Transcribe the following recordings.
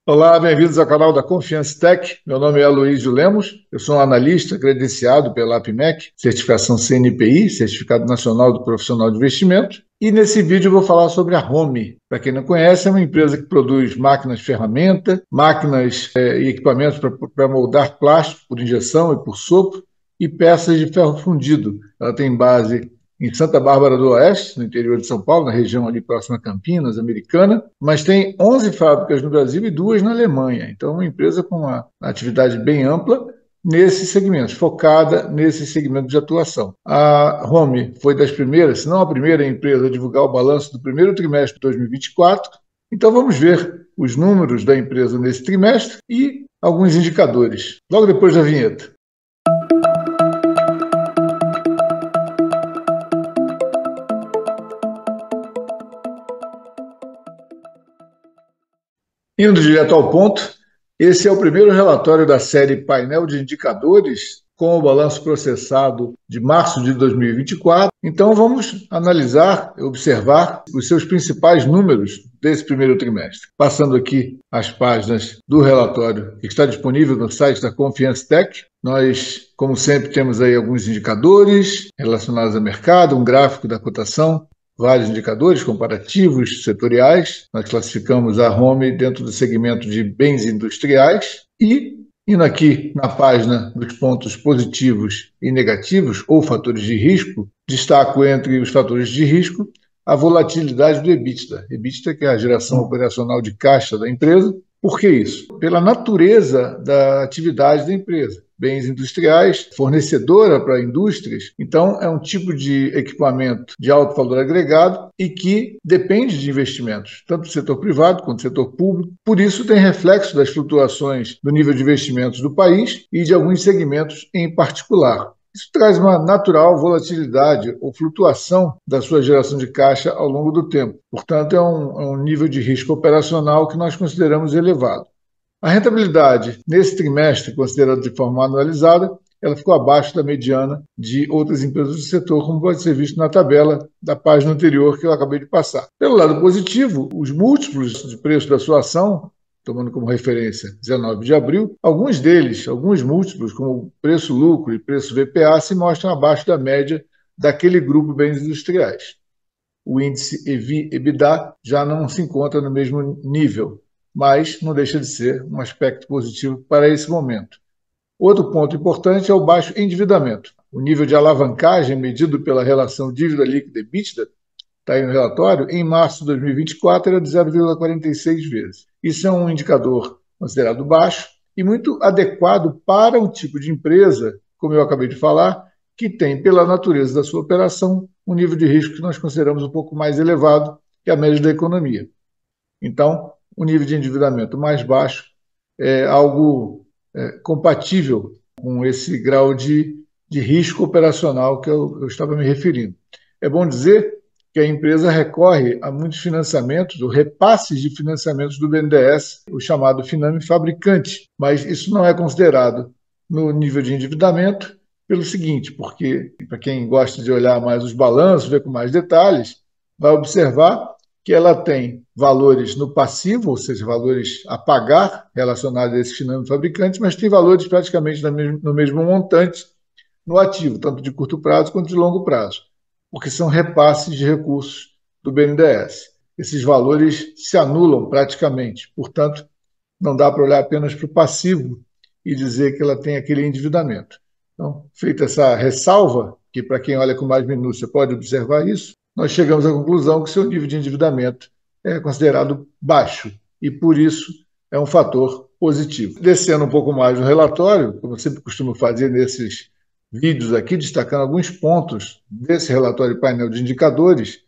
Olá, bem-vindos ao canal da Confiance Tech. Meu nome é Aloysio Lemos, eu sou um analista credenciado pela APMEC, certificação CNPI, Certificado Nacional do Profissional de Investimento. E nesse vídeo eu vou falar sobre a Home. Para quem não conhece, é uma empresa que produz máquinas ferramenta, máquinas e equipamentos para moldar plástico por injeção e por sopro e peças de ferro fundido. Ela tem base em Santa Bárbara do Oeste, no interior de São Paulo, na região ali próxima a Campinas, Americana, mas tem 11 fábricas no Brasil e 2 na Alemanha. Então, é uma empresa com uma atividade bem ampla nesses segmentos, focada nesse segmento de atuação. A Home foi das primeiras, se não a primeira empresa a divulgar o balanço do primeiro trimestre de 2024. Então, vamos ver os números da empresa nesse trimestre e alguns indicadores, logo depois da vinheta. Indo direto ao ponto, esse é o primeiro relatório da série Painel de Indicadores com o balanço processado de março de 2024. Então, vamos analisar e observar os seus principais números desse primeiro trimestre. Passando aqui as páginas do relatório que está disponível no site da Confiance Tech, nós, como sempre, temos aí alguns indicadores relacionados ao mercado, um gráfico da cotação, vários indicadores comparativos setoriais. Nós classificamos a Home dentro do segmento de bens industriais e, indo aqui na página dos pontos positivos e negativos ou fatores de risco, destaco entre os fatores de risco a volatilidade do EBITDA. EBITDA, que é a geração operacional de caixa da empresa. Por que isso? Pela natureza da atividade da empresa. Bens industriais, fornecedora para indústrias, então é um tipo de equipamento de alto valor agregado e que depende de investimentos, tanto do setor privado quanto do setor público. Por isso tem reflexo das flutuações do nível de investimentos do país e de alguns segmentos em particular. Isso traz uma natural volatilidade ou flutuação da sua geração de caixa ao longo do tempo. Portanto, é um nível de risco operacional que nós consideramos elevado. A rentabilidade nesse trimestre, considerada de forma anualizada, ela ficou abaixo da mediana de outras empresas do setor, como pode ser visto na tabela da página anterior que eu acabei de passar. Pelo lado positivo, os múltiplos de preço da sua ação, tomando como referência 19 de abril, alguns deles, alguns múltiplos, como preço-lucro e preço VPA, se mostram abaixo da média daquele grupo bens industriais. O índice EV/EBITDA já não se encontra no mesmo nível, mas não deixa de ser um aspecto positivo para esse momento. Outro ponto importante é o baixo endividamento. O nível de alavancagem medido pela relação dívida líquida EBITDA, está aí no relatório, em março de 2024 era de 0,46 vezes. Isso é um indicador considerado baixo e muito adequado para um tipo de empresa, como eu acabei de falar, que tem, pela natureza da sua operação, um nível de risco que nós consideramos um pouco mais elevado que a média da economia. Então, o nível de endividamento mais baixo é algo compatível com esse grau de risco operacional que eu estava me referindo. É bom dizer que a empresa recorre a muitos financiamentos, ou repasses de financiamentos do BNDES, o chamado Finame Fabricante, mas isso não é considerado no nível de endividamento pelo seguinte, porque para quem gosta de olhar mais os balanços, ver com mais detalhes, vai observar que ela tem valores no passivo, ou seja, valores a pagar relacionados a esse Finame Fabricante, mas tem valores praticamente no mesmo montante no ativo, tanto de curto prazo quanto de longo prazo, porque são repasses de recursos do BNDES. Esses valores se anulam praticamente, portanto, não dá para olhar apenas para o passivo e dizer que ela tem aquele endividamento. Então, feita essa ressalva, que para quem olha com mais minúcia pode observar isso, nós chegamos à conclusão que seu nível de endividamento é considerado baixo e, por isso, é um fator positivo. Descendo um pouco mais no relatório, como eu sempre costumo fazer nesses vídeos aqui, destacando alguns pontos desse relatório painel de indicadores,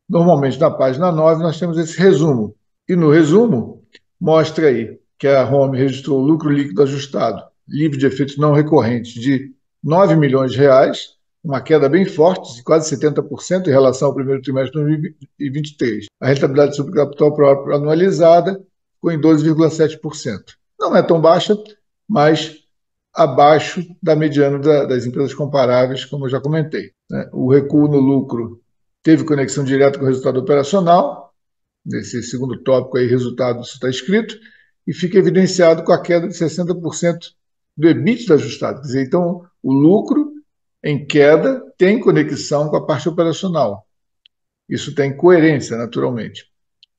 normalmente na página 9 nós temos esse resumo. E no resumo, mostra aí que a Home registrou lucro líquido ajustado, livre de efeitos não recorrentes, de 9 milhões de reais, uma queda bem forte, de quase 70% em relação ao primeiro trimestre de 2023. A rentabilidade sobre capital próprio anualizada ficou em 12,7%. Não é tão baixa, mas abaixo da mediana das empresas comparáveis, como eu já comentei. O recuo no lucro teve conexão direta com o resultado operacional, nesse segundo tópico aí, resultado, isso está escrito, e fica evidenciado com a queda de 60% do EBITDA ajustado. Quer dizer, então, o lucro em queda tem conexão com a parte operacional. Isso tem coerência, naturalmente.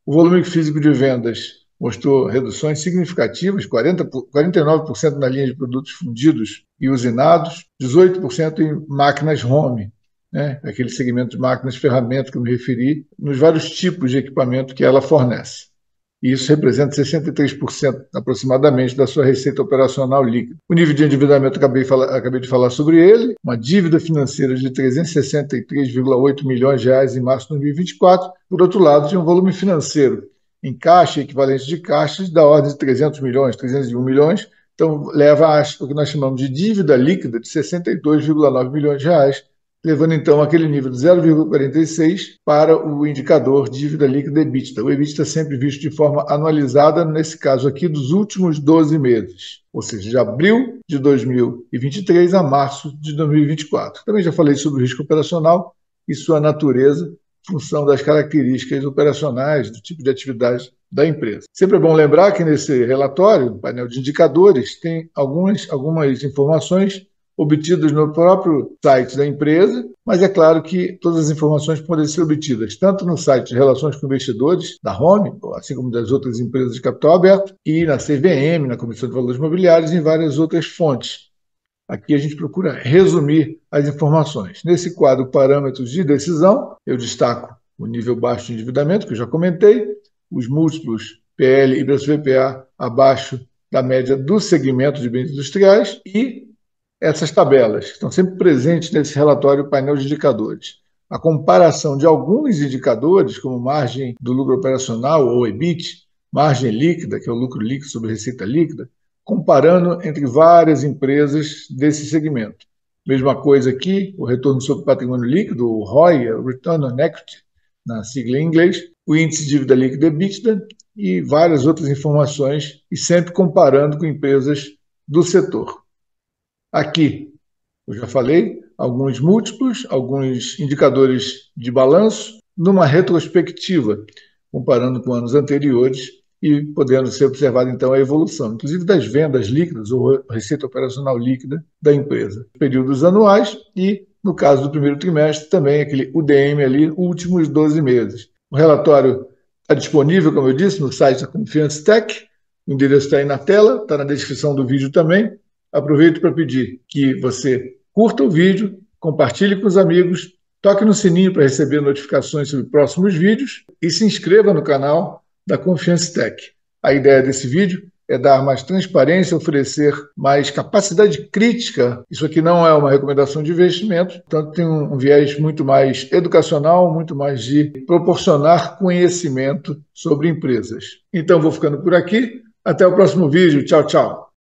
O volume físico de vendas mostrou reduções significativas, 49% na linha de produtos fundidos e usinados, 18% em máquinas home, né? Aquele segmento de máquinas ferramentas que eu me referi, nos vários tipos de equipamento que ela fornece. E isso representa 63% aproximadamente da sua receita operacional líquida. O nível de endividamento, acabei de falar sobre ele, uma dívida financeira de 363,8 milhões de reais em março de 2024. Por outro lado, tinha um volume financeiro em caixa, equivalente de caixas, da ordem de 300 milhões, 301 milhões, então leva o que nós chamamos de dívida líquida de 62,9 milhões de reais, levando então aquele nível de 0,46 para o indicador dívida líquida EBITDA. O EBITDA é sempre visto de forma anualizada, nesse caso aqui, dos últimos 12 meses, ou seja, de abril de 2023 a março de 2024. Também já falei sobre o risco operacional e sua natureza, função das características operacionais, do tipo de atividade da empresa. Sempre é bom lembrar que nesse relatório, painel de indicadores, tem algumas informações obtidas no próprio site da empresa, mas é claro que todas as informações podem ser obtidas tanto no site de Relações com Investidores, da Home, assim como das outras empresas de capital aberto, e na CVM, na Comissão de Valores Imobiliários, e em várias outras fontes. Aqui a gente procura resumir as informações. Nesse quadro Parâmetros de Decisão, eu destaco o nível baixo de endividamento, que eu já comentei, os múltiplos PL e preço-VPA abaixo da média do segmento de bens industriais e essas tabelas, que estão sempre presentes nesse relatório painel de indicadores. A comparação de alguns indicadores, como margem do lucro operacional, ou EBIT, margem líquida, que é o lucro líquido sobre receita líquida, comparando entre várias empresas desse segmento. Mesma coisa aqui, o retorno sobre patrimônio líquido, o ROI, o Return on Equity, na sigla em inglês, o índice de dívida líquida EBITDA e várias outras informações, e sempre comparando com empresas do setor. Aqui, eu já falei, alguns múltiplos, alguns indicadores de balanço, numa retrospectiva, comparando com anos anteriores e podendo ser observada, então, a evolução, inclusive das vendas líquidas ou receita operacional líquida da empresa. Períodos anuais e, no caso do primeiro trimestre, também aquele UDM ali, últimos 12 meses. O relatório está disponível, como eu disse, no site da Confiance Tech, o endereço está aí na tela, está na descrição do vídeo também. Aproveito para pedir que você curta o vídeo, compartilhe com os amigos, toque no sininho para receber notificações sobre próximos vídeos e se inscreva no canal da Confiance Tech. A ideia desse vídeo é dar mais transparência, oferecer mais capacidade crítica. Isso aqui não é uma recomendação de investimento, portanto tem um viés muito mais educacional, muito mais de proporcionar conhecimento sobre empresas. Então vou ficando por aqui. Até o próximo vídeo. Tchau, tchau.